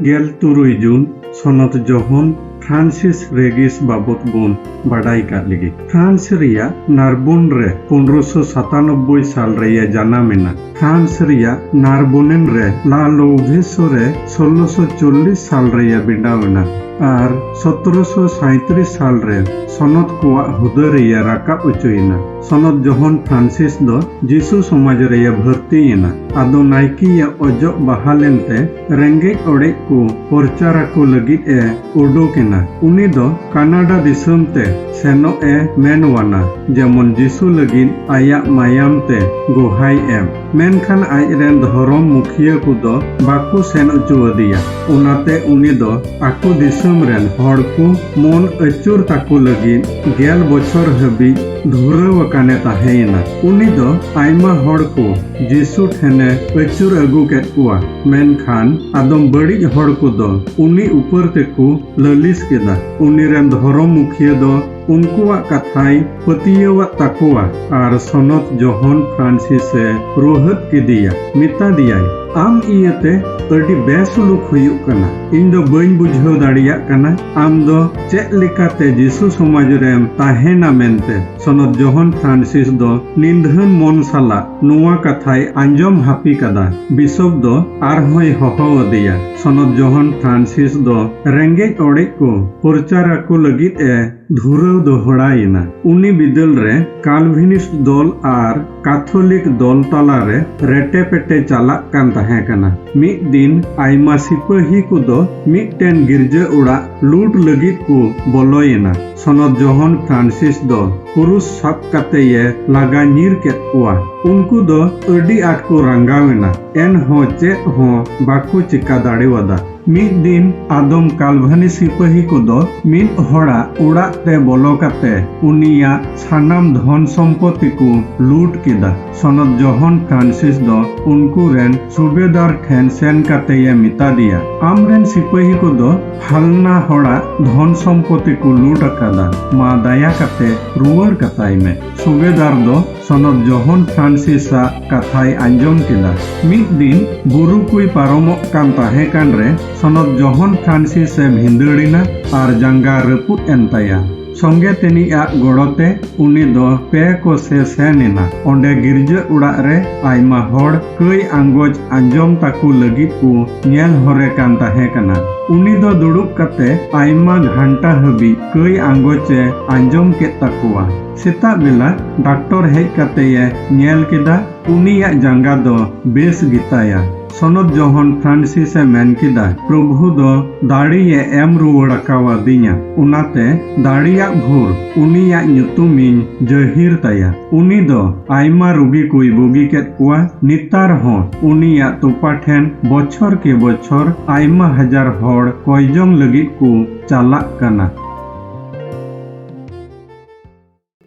गेल तुरुई जून सनत जहन Francis Regis बाबत bone बाडाई का लगी। फ्रांस रिया नारबोन रे 1597 साल रे जानामेना। फ्रांस रिया नारबोनेन रे ला लोवेसो रे 1640 साल रे बिडावना और 1737 साल रे सनत कोआ हुदा रे राकाब उचुइना। सनत जहन फ्रांसिस दो जीसु समाज रे भर्तीयना। आदो नाइकी या अजो बहालेनते रेंगे ओडे को परचारा को लगित उडोकेना। उनी दो कनाडा दिसम ते सेनो मेनवाना जेमन जीसु लगित आया मायाम ते गोहाई मेनखान आइरेन धर्म मुखिया को दो बाकु सेन उचुअदिया। उनाते उनी दो आकु दिसम रेन हड़ को मन अचुर ताकु लगित 10 बछर हबी धुरवकाने ताहेना। उनी दो आयमा हड़ को जीसु ठेने अचुर अगु केत कुआ। मेनखान आदम बड़ी हड़ को दो उनी ऊपर तेकु ललिस केदा। उनी रेन धर्म मुखिया दो उनकुआ कथाई पतियवा तकुआ और सनत जहन फ्रांसिस रोहत के दिया मिता दिया आम इयते अडी बेसुलुक हुयुक कना। इन दो बइन बुझाव दाड़िया कना आम दो चेक लेकाते जीसु समाज रेम ताहेना मेनते। सनत जहन फ्रांसिस दो निंधन मन साला नुआ कथाई आंजम हापी कदा। बिशप दो आरहोय हहोवदिया। सनत जहन फ्रांसिस दो रेंगे ओड़े को परचारा को लगित धुरव दोहड़ाइना। उनी बिदल रे काल्विनिस्ट दल और कैथोलिक दल तालारे रेटे पेटे चालाक कान ताहें कना। मिद दिन आयमा सिपाही को दो मिदटेन गिरजा उड़ा लूट लगित को बोलोयना। सनत जहन फ्रांसिस दो कुरुस साब काते ये लागा नीर केत कुआ। उनको दो अडी आट को रंगावेना एन हो चेत हो बाकु चिका दाड़ेवदा। मिद दिन आदम काल्भानी सिपाही को दो मिद होड़ा उड़ा ते बोलो काते उनिया सानाम धन सम्पत्ति को लूट केदा। सनत जहन फ्रांसिस दो उनको रेन सुबेदार ठेन सेन काते ये मिता दिया आम रेन सिपाही को दो फालना होड़ा धन सम्पत्ति को लूट अकादा मा दाया काते रुवर कताई में। सुबेदार दो सनत जहन फ्रांसिसा कथाई आंजम केदा। मिद दिन बुरु कुई पारमक कान ताहे कान रे सनत जहन फ्रांसिस भिंदड़िना और जंगा रपुट एनताया। संगे तेनी गड़ते उनी दो पे को से सेनेना। ओंडे गिरजा उड़ा रे आयमा हड़ कई आंगोज आंजम ताकु लगित को नेल हरे कान ताहे कना। उनी दो दुड़ुब कते आयमा घंटा हबी कई आंगोचे आंजम के ताकुआ। सेता बेला डॉक्टर हेज कते ये नेल केदा उनिया जंगा दो बेस गिताया। सनत जहन फ्रांसिस मेन किदा प्रभु दो दाड़िये एम रुवड़ कावादिया उनाते दाड़िया भोर उनिया ᱧᱩᱛᱩᱢᱤᱧ जहिर ताया। उनी दो आयमा रुगी कोई बुगी केत कुआ। नितार हो उनिया तुपा ठेन बछर के बछर आयमा हजार हड़ कयजोंग लगित को चालाक कना।